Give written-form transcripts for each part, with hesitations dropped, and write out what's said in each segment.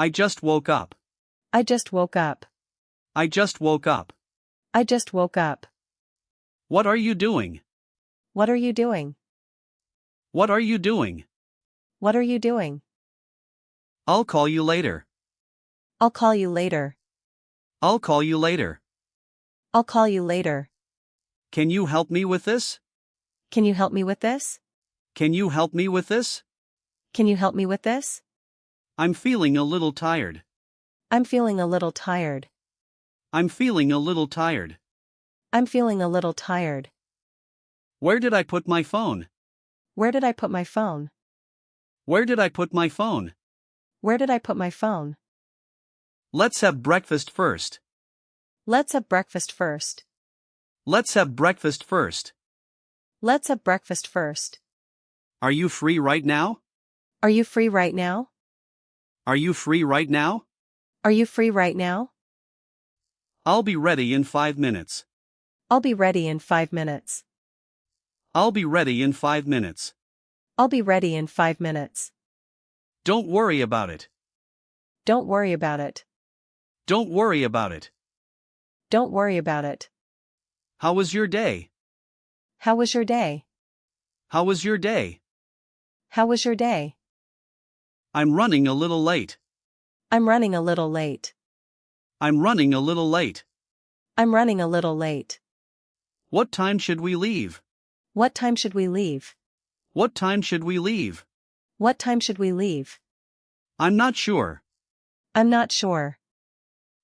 I just woke up. I just woke up. I just woke up. I just woke up. What are you doing? What are you doing? What are you doing? What are you doing? I'll call you later. I'll call you later. I'll call you later. I'll call you later. Can you help me with this? Can you help me with this? Can you help me with this? Can you help me with this? I'm feeling a little tired. I'm feeling a little tired. I'm feeling a little tired. I'm feeling a little tired. Where did I put my phone? Where did I put my phone? Where did I put my phone? Where did I put my phone? Let's have breakfast first. Let's have breakfast first. Let's have breakfast first. Let's have breakfast first. Are you free right now? Are you free right now? Are you free right now? Are you free right now? I'll be ready in 5 minutes. I'll be ready in 5 minutes. I'll be ready in 5 minutes. I'll be ready in 5 minutes. Don't worry about it. Don't worry about it. Don't worry about it. Don't worry about it. How was your day? How was your day? How was your day? How was your day? I'm running a little late. I'm running a little late. I'm running a little late. I'm running a little late. What time should we leave? What time should we leave? What time should we leave? What time should we leave? I'm not sure. I'm not sure.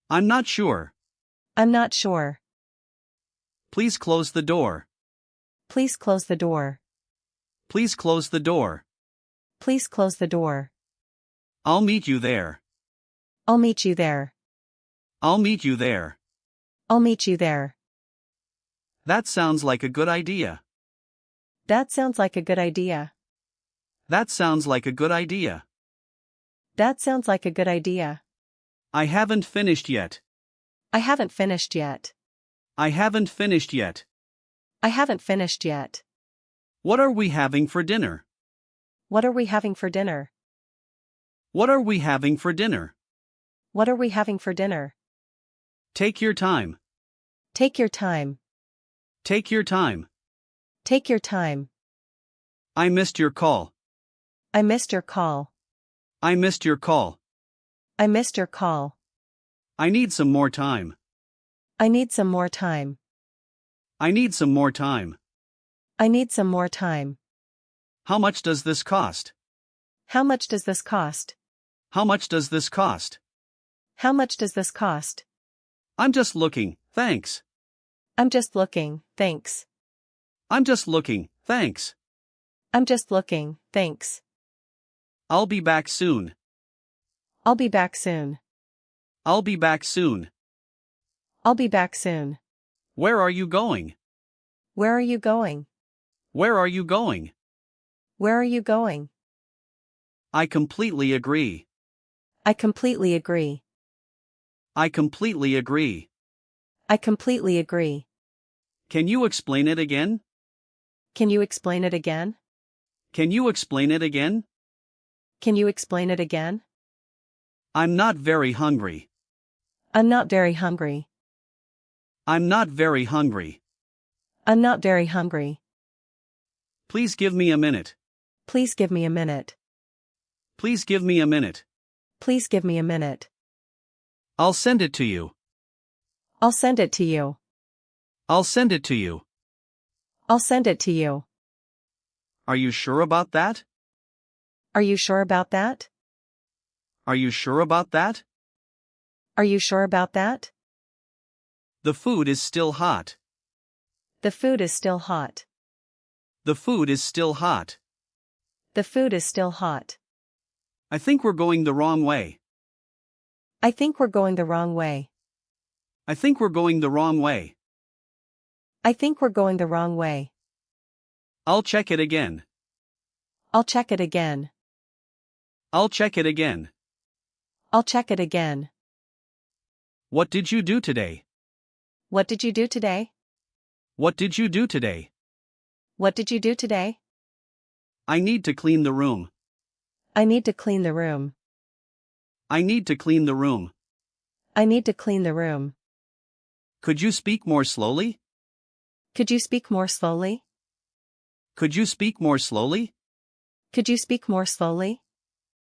I'm not sure. I'm not sure. Please close the door. Please close the door. Please close the door. Please close the door. I'll meet you there. I'll meet you there. I'll meet you there. I'll meet you there. That sounds like a good idea. That sounds like a good idea. That sounds like a good idea. That sounds like a good idea. I haven't finished yet. I haven't finished yet. I haven't finished yet. I haven't finished yet. What are we having for dinner? What are we having for dinner? What are we having for dinner? What are we having for dinner? Take your time. Take your time. Take your time. Take your time. I missed your call. I missed your call. I missed your call. I missed your call. I need some more time. I need some more time. I need some more time. I need some more time. How much does this cost? How much does this cost? How much does this cost? How much does this cost? I'm just looking, thanks. I'm just looking, thanks. I'm just looking, thanks. I'm just looking, thanks. I'll be back soon. I'll be back soon. I'll be back soon. I'll be back soon. Where are you going? Where are you going? Where are you going? Where are you going? I completely agree. I completely agree. I completely agree. I completely agree. Can you explain it again? Can you explain it again? Can you explain it again? Can you explain it again? I'm not very hungry. I'm not very hungry. I'm not very hungry. I'm not very hungry. Please give me a minute. Please give me a minute. Please give me a minute. Please give me a minute. I'll send it to you. I'll send it to you. I'll send it to you. I'll send it to you. Are you sure about that? Are you sure about that? Are you sure about that? Are you sure about that? The food is still hot. The food is still hot. The food is still hot. The food is still hot. I think we're going the wrong way. I think we're going the wrong way. I think we're going the wrong way. I think we're going the wrong way. I'll check it again. I'll check it again. I'll check it again. I'll check it again. What did you do today? What did you do today? What did you do today? What did you do today? I need to clean the room. I need to clean the room. I need to clean the room. I need to clean the room. Could you speak more slowly? Could you speak more slowly? Could you speak more slowly? Could you speak more slowly?